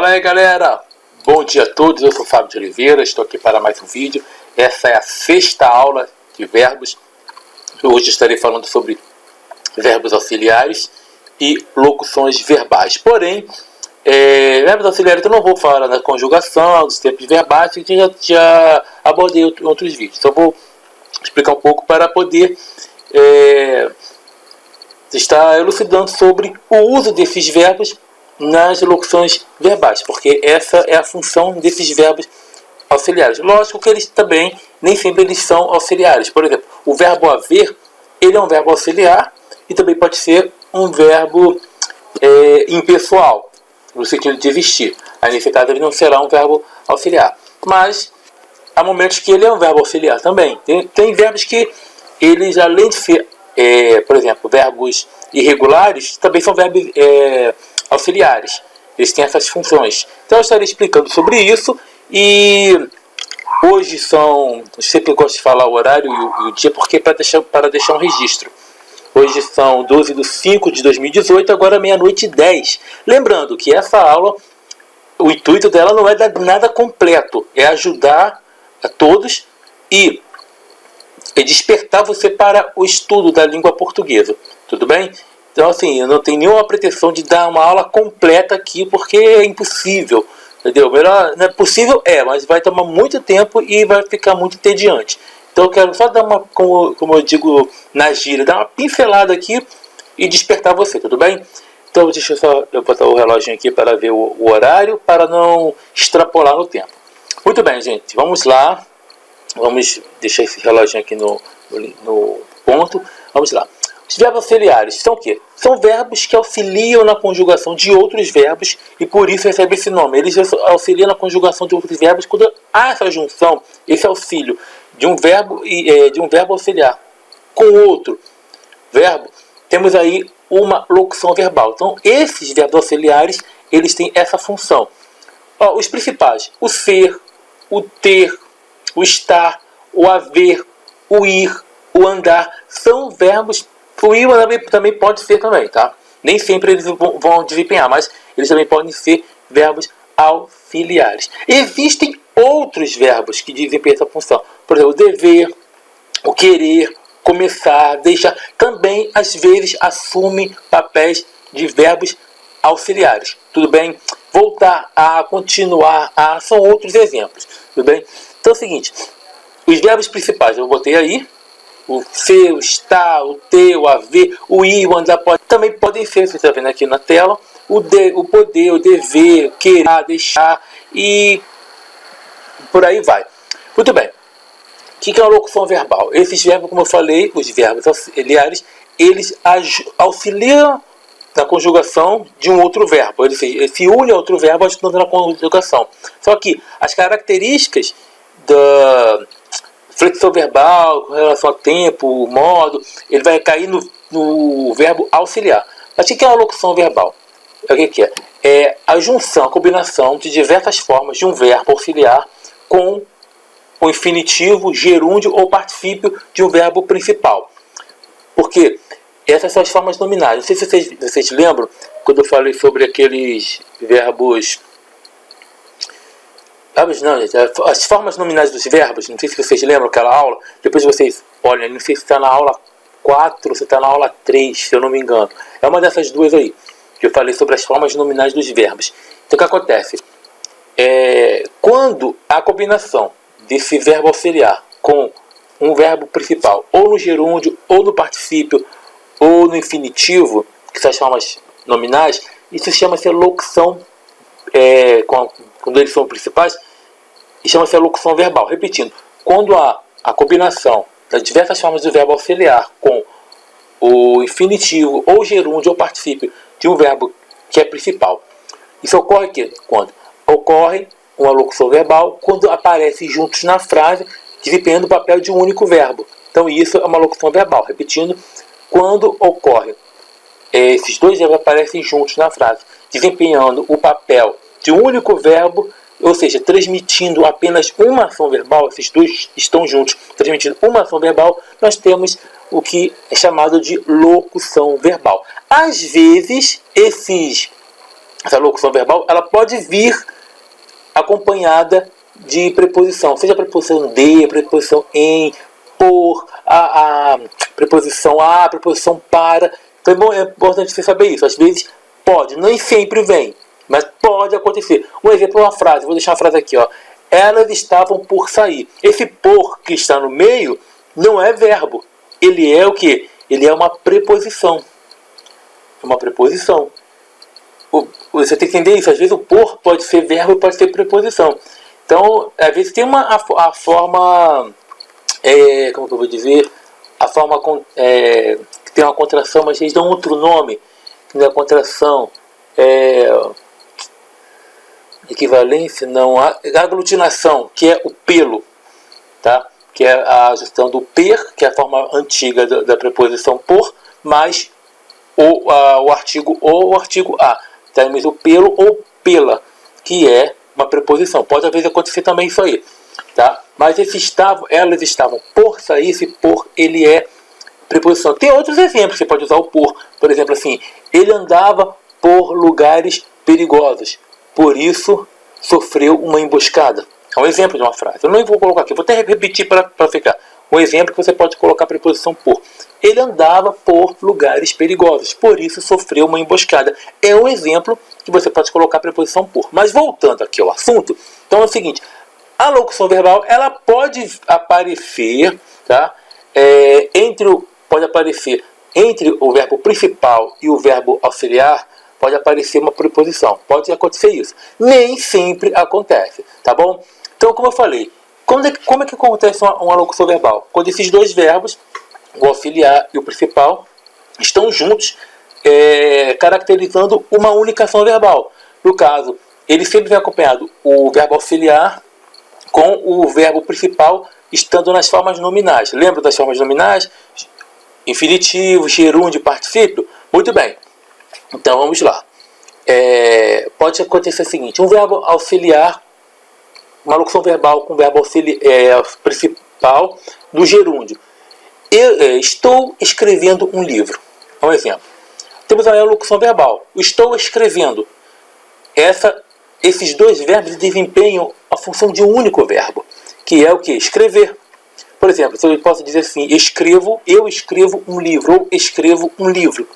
Fala aí, galera, bom dia a todos, eu sou o Fábio de Oliveira, estou aqui para mais um vídeo. Essa é a sexta aula de verbos. Hoje estarei falando sobre verbos auxiliares e locuções verbais. Porém, verbos auxiliares eu não vou falar da conjugação, dos tempos verbais, que já abordei em outros vídeos. Só vou explicar um pouco para poder estar elucidando sobre o uso desses verbos nas locuções verbais, porque essa é a função desses verbos auxiliares. Lógico que eles também, nem sempre eles são auxiliares. Por exemplo, o verbo haver, ele é um verbo auxiliar e também pode ser um verbo impessoal, no sentido de existir. Aí, nesse caso, ele não será um verbo auxiliar. Mas, há momentos que ele é um verbo auxiliar também. Tem verbos que eles, além de ser, por exemplo, verbos irregulares, também são verbos auxiliares. Eles têm essas funções. Então eu estarei explicando sobre isso. E hoje são, eu sempre gosto de falar o horário e o dia, porque para deixar um registro. Hoje são 12/5/2018, agora meia-noite e 10. Lembrando que essa aula, o intuito dela não é dar nada completo, é ajudar a todos e despertar você para o estudo da língua portuguesa. Tudo bem? Então, assim, eu não tenho nenhuma pretensão de dar uma aula completa aqui, porque é impossível. Entendeu? Melhor, não é possível, mas vai tomar muito tempo e vai ficar muito entediante. Então, eu quero só dar uma, como eu digo na gíria, dar uma pincelada aqui e despertar você, tudo bem? Então, deixa eu botar o relógio aqui para ver o horário, para não extrapolar no tempo. Muito bem, gente, vamos lá. Vamos deixar esse relógio aqui no ponto. Vamos lá. Os verbos auxiliares são o quê? São verbos que auxiliam na conjugação de outros verbos e por isso recebem esse nome. Eles auxiliam na conjugação de outros verbos quando há essa junção, esse auxílio de um verbo auxiliar com outro verbo. Temos aí uma locução verbal. Então, esses verbos auxiliares, eles têm essa função. Os principais: o ser, o ter, o estar, o haver, o ir, o andar, são verbos. O ir também pode ser também, tá? Nem sempre eles vão desempenhar, mas eles também podem ser verbos auxiliares. Existem outros verbos que desempenham essa função. Por exemplo, o dever, o querer, começar, deixar. Também, às vezes, assumem papéis de verbos auxiliares. Tudo bem? Voltar a, continuar a, são outros exemplos. Tudo bem? Então é o seguinte, os verbos principais eu botei aí. O ser, o estar, o ter, o haver, o ir, o andar também podem ser, você está vendo aqui na tela, o poder, o dever, o querer, deixar e por aí vai. Muito bem. O que é uma locução verbal? Esses verbos, como eu falei, os verbos auxiliares, eles auxiliam na conjugação de um outro verbo. Eles se unem a outro verbo ajudando na conjugação. Só que as características da flexão verbal, com relação a tempo, modo, ele vai cair no verbo auxiliar. Mas o que é uma locução verbal? O que é? É a junção, a combinação de diversas formas de um verbo auxiliar com o infinitivo, gerúndio ou particípio de um verbo principal. Porque essas são as formas nominais. Não sei se vocês lembram, quando eu falei sobre aqueles verbos... Não, gente, as formas nominais dos verbos, não sei se vocês lembram aquela aula, depois vocês olhem, não sei se está na aula 4 ou se está na aula 3, se eu não me engano. É uma dessas duas aí, que eu falei sobre as formas nominais dos verbos. Então o que acontece? Quando a combinação desse verbo auxiliar com um verbo principal, ou no gerúndio, ou no particípio, ou no infinitivo, que são as formas nominais, isso chama-se locução, quando eles são principais, e chama-se a locução verbal. Repetindo, quando há a combinação das diversas formas do verbo auxiliar com o infinitivo, ou gerúndio, ou particípio de um verbo que é principal. Isso ocorre quando ocorre uma locução verbal, quando aparecem juntos na frase, desempenhando o papel de um único verbo. Então isso é uma locução verbal. Repetindo, quando ocorre esses dois verbos aparecem juntos na frase, desempenhando o papel de um único verbo, ou seja, transmitindo apenas uma ação verbal, esses dois estão juntos, transmitindo uma ação verbal, nós temos o que é chamado de locução verbal. Às vezes, esses essa locução verbal, ela pode vir acompanhada de preposição, seja a preposição de, a preposição em, por, a preposição a, a preposição para. Então é importante você saber isso. Às vezes pode, nem sempre vem, mas pode acontecer. Um exemplo é uma frase, vou deixar uma frase aqui, ó. Elas estavam por sair. Esse por que está no meio não é verbo. Ele é o quê? Ele é uma preposição. Uma preposição. Você tem que entender isso. Às vezes o por pode ser verbo e pode ser preposição. Então, às vezes tem a forma... como que eu vou dizer? A forma que tem uma contração, mas eles dão outro nome. Que não é contração. Equivalência, não. A aglutinação, que é o pelo. Tá? Que é a junção do per, que é a forma antiga da preposição por, mais o artigo ou o artigo a. Temos o pelo ou pela, que é uma preposição. Pode às vezes acontecer também isso aí. Tá? Mas elas estavam por sair, esse por ele é preposição. Tem outros exemplos, você pode usar o por exemplo assim, ele andava por lugares perigosos, por isso sofreu uma emboscada. É um exemplo de uma frase. Eu não vou colocar aqui, vou até repetir para ficar. Um exemplo que você pode colocar a preposição por. Ele andava por lugares perigosos, por isso sofreu uma emboscada. É um exemplo que você pode colocar a preposição por. Mas voltando aqui ao assunto, então é o seguinte, a locução verbal, ela pode aparecer, tá? Pode aparecer entre o verbo principal e o verbo auxiliar, pode aparecer uma preposição. Pode acontecer isso. Nem sempre acontece, tá bom? Então, como eu falei, como é que acontece uma locução verbal? Quando esses dois verbos, o auxiliar e o principal, estão juntos, caracterizando uma única ação verbal. No caso, ele sempre vem acompanhado o verbo auxiliar com o verbo principal estando nas formas nominais. Lembra das formas nominais? Infinitivo, gerúndio, particípio? Muito bem. Então vamos lá. Pode acontecer o seguinte, um verbo auxiliar, uma locução verbal com o verbo principal do gerúndio. Estou escrevendo um livro. É um exemplo. Temos aí a locução verbal. Estou escrevendo. Esses dois verbos desempenham a função de um único verbo, que é o que? Escrever. Por exemplo, eu posso dizer assim, eu escrevo um livro, ou escrevo um livro.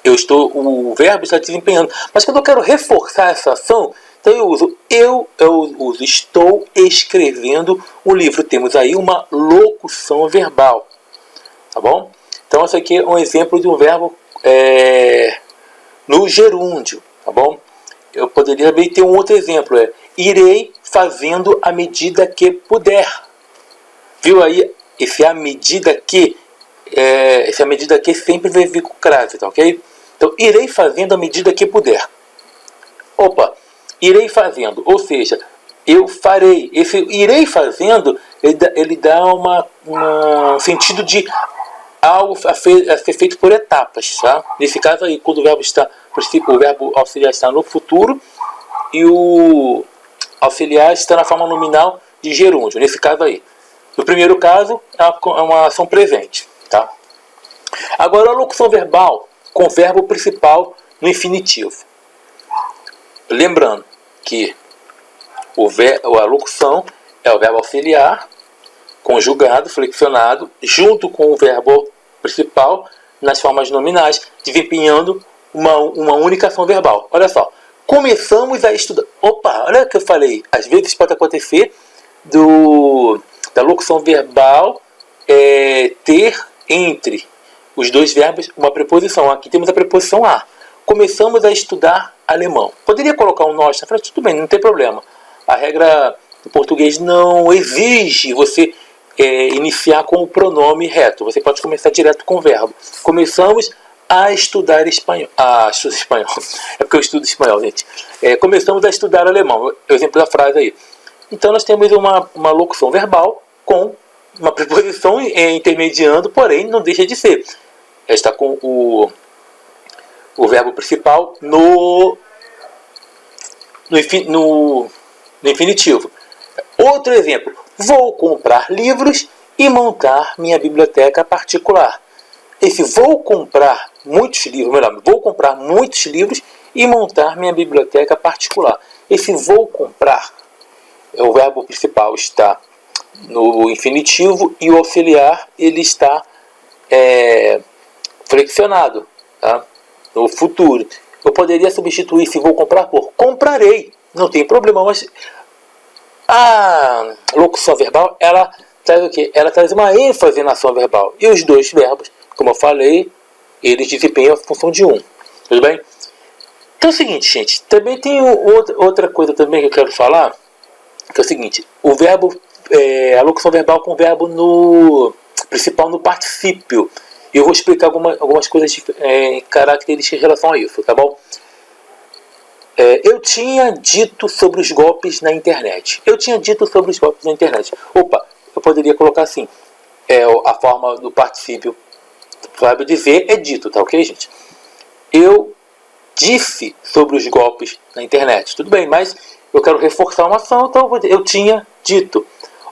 O verbo está desempenhando. Mas quando eu quero reforçar essa ação, então eu uso estou escrevendo um livro. Temos aí uma locução verbal. Tá bom? Então, esse aqui é um exemplo de um verbo no gerúndio. Tá bom? Eu poderia também ter um outro exemplo. Irei fazendo à medida que puder. Viu aí? Esse à medida que sempre vai vir com crase, tá ok? Então, irei fazendo à medida que puder. Irei fazendo, ou seja, eu farei. Esse irei fazendo, ele dá um sentido de algo a ser feito por etapas, tá? Nesse caso aí, quando o verbo auxiliar está no futuro e o auxiliar está na forma nominal de gerúndio, nesse caso aí. No primeiro caso, é uma ação presente, tá? Agora, a locução verbal com o verbo principal no infinitivo. Lembrando que a locução é o verbo auxiliar, conjugado, flexionado, junto com o verbo principal, nas formas nominais, desempenhando uma única ação verbal. Olha só, começamos a estudar... olha o que eu falei. Às vezes pode acontecer da locução verbal ter entre os dois verbos uma preposição. Aqui temos a preposição a. Começamos a estudar alemão. Poderia colocar um nós na frente? Tudo bem, não tem problema. A regra do português não exige você iniciar com o pronome reto. Você pode começar direto com o verbo. Começamos a estudar espanhol. Estudo espanhol. É porque eu estudo espanhol, gente. Começamos a estudar alemão. É o exemplo da frase aí. Então nós temos uma locução verbal com uma preposição intermediando, porém não deixa de ser. Está com o verbo principal no infinitivo. Outro exemplo. Vou comprar livros e montar minha biblioteca particular. Esse vou comprar muitos livros e montar minha biblioteca particular. Esse vou comprar, o verbo principal está no infinitivo e o auxiliar ele está flexionado, tá? No futuro. Eu poderia substituir esse vou comprar por comprarei, não tem problema, mas a locução verbal, ela traz o quê? Ela traz uma ênfase na ação verbal. E os dois verbos, como eu falei, eles desempenham a função de um. Tudo bem? Então é o seguinte, gente. Também tem outra coisa também que eu quero falar, que é o seguinte. O verbo, a locução verbal com o verbo principal no particípio. E eu vou explicar algumas coisas características em relação a isso, tá bom? Eu tinha dito sobre os golpes na internet. Opa, eu poderia colocar assim. A forma do particípio do verbo dizer é dito, tá ok, gente? Eu disse sobre os golpes na internet. Tudo bem, mas eu quero reforçar uma ação, então eu tinha dito.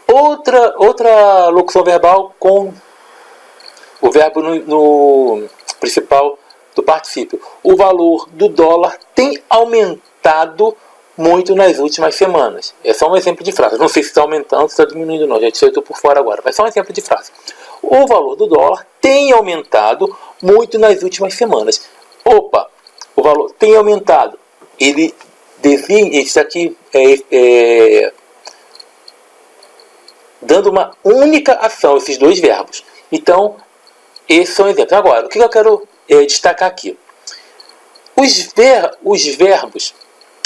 Outra locução verbal com o verbo no principal do particípio. O valor do dólar tem aumentado muito nas últimas semanas. É só um exemplo de frase. Não sei se está aumentando ou se está diminuindo não, gente. Eu estou por fora agora. Mas só um exemplo de frase. O valor do dólar tem aumentado muito nas últimas semanas. Opa, o valor tem aumentado. Ele desenha, isso aqui dando uma única ação, esses dois verbos. Então, esses são exemplos. Agora, o que eu quero destacar aqui? Os verbos,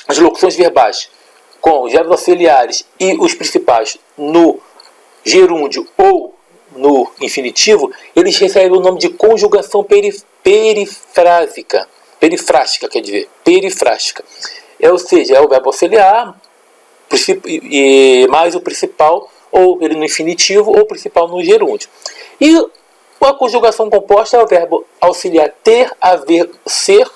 as locuções verbais com os verbos auxiliares e os principais no gerúndio ou no infinitivo, eles recebem o nome de conjugação perifrásica. Perifrástica, quer dizer, perifrástica. Ou seja, é o verbo auxiliar mais o principal, ou ele no infinitivo, ou o principal no gerúndio. E a conjugação composta é o verbo auxiliar ter, haver, ser,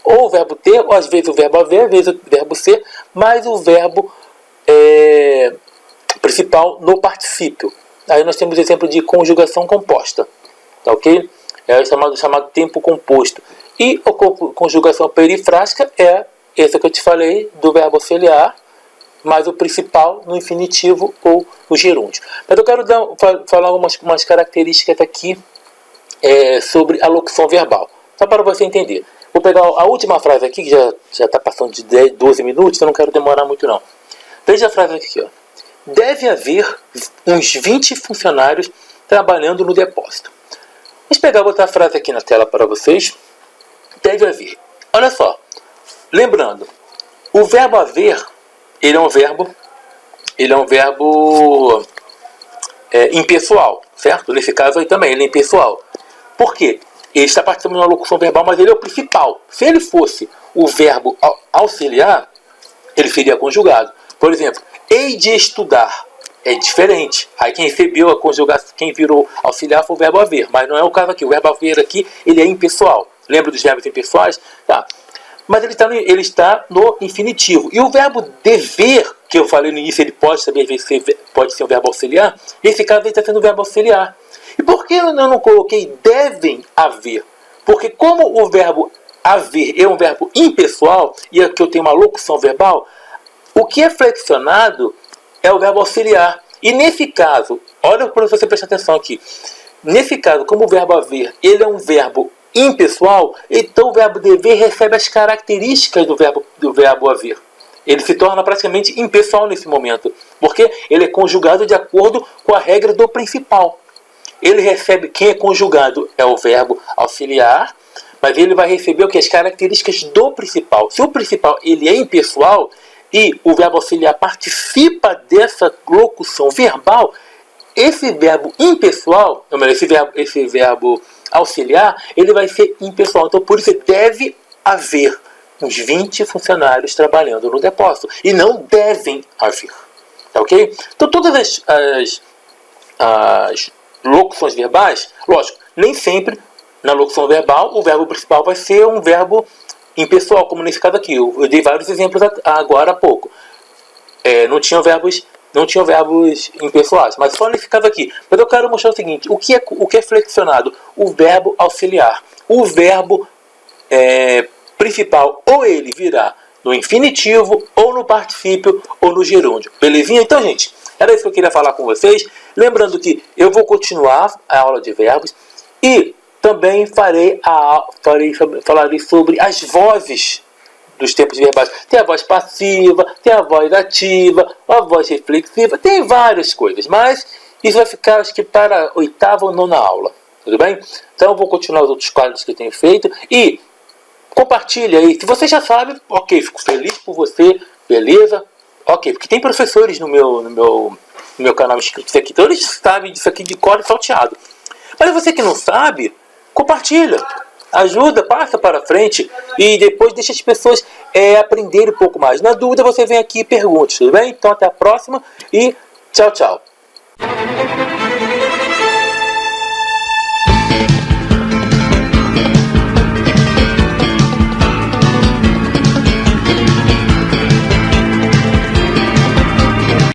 ou o verbo ter, ou às vezes o verbo haver, às vezes o verbo ser, mais o verbo principal no particípio. Aí nós temos exemplo de conjugação composta, tá ok? É o chamado tempo composto. E a conjugação perifrástica é essa que eu te falei, do verbo auxiliar, mais o principal no infinitivo ou no gerúndio. Mas eu quero falar umas características aqui sobre a locução verbal, só para você entender. Vou pegar a última frase aqui, que já está passando de 10, 12 minutos, eu não quero demorar muito não. Veja a frase aqui, ó. Deve haver uns 20 funcionários trabalhando no depósito. Vamos pegar outra frase aqui na tela para vocês. Deve haver. Olha só. Lembrando, o verbo haver, ele é um verbo impessoal, certo? Nesse caso aí também, ele é impessoal. Por quê? Ele está participando de uma locução verbal, mas ele é o principal. Se ele fosse o verbo auxiliar, ele seria conjugado. Por exemplo, hei de estudar. É diferente. Aí quem recebeu a conjugação, quem virou auxiliar foi o verbo haver. Mas não é o caso aqui. O verbo haver aqui, ele é impessoal. Lembra dos verbos impessoais? Tá. Mas ele está no infinitivo. E o verbo dever, que eu falei no início, ele pode ser um verbo auxiliar. Nesse caso, ele está sendo um verbo auxiliar. E por que eu não coloquei devem haver? Porque como o verbo haver é um verbo impessoal, e aqui eu tenho uma locução verbal, o que é flexionado é o verbo auxiliar. E nesse caso, olha para você prestar atenção aqui. Nesse caso, como o verbo haver, ele é um verbo impessoal, então o verbo dever recebe as características do verbo haver. Ele se torna praticamente impessoal nesse momento, porque ele é conjugado de acordo com a regra do principal. Ele recebe, quem é conjugado é o verbo auxiliar, mas ele vai receber o que? As características do principal. Se o principal ele é impessoal e o verbo auxiliar participa dessa locução verbal, esse verbo impessoal, esse verbo auxiliar, ele vai ser impessoal. Então, por isso, deve haver uns 20 funcionários trabalhando no depósito. E não devem haver. Tá ok? Então, todas as locuções verbais, lógico, nem sempre na locução verbal o verbo principal vai ser um verbo impessoal, como nesse caso aqui. Eu dei vários exemplos agora há pouco. Não tinham verbos impessoais, mas só nesse caso aqui. Mas eu quero mostrar o seguinte: o que é flexionado? O verbo auxiliar. O verbo principal, ou ele virá no infinitivo, ou no particípio, ou no gerúndio. Belezinha? Então, gente, era isso que eu queria falar com vocês. Lembrando que eu vou continuar a aula de verbos e também falarei sobre as vozes dos tempos verbais. Tem a voz passiva, tem a voz ativa, a voz reflexiva, tem várias coisas, mas isso vai ficar, acho que, para a 8ª ou 9ª aula, tudo bem? Então eu vou continuar os outros quadros que eu tenho feito e compartilha aí. Se você já sabe, ok, fico feliz por você, beleza? Ok, porque tem professores no meu canal inscritos aqui, então eles sabem disso aqui de cor e salteado. Mas você que não sabe, compartilha, ajuda, passa para frente e depois deixa as pessoas aprenderem um pouco mais. Na dúvida, você vem aqui e pergunte, tudo bem? Então até a próxima e tchau, tchau.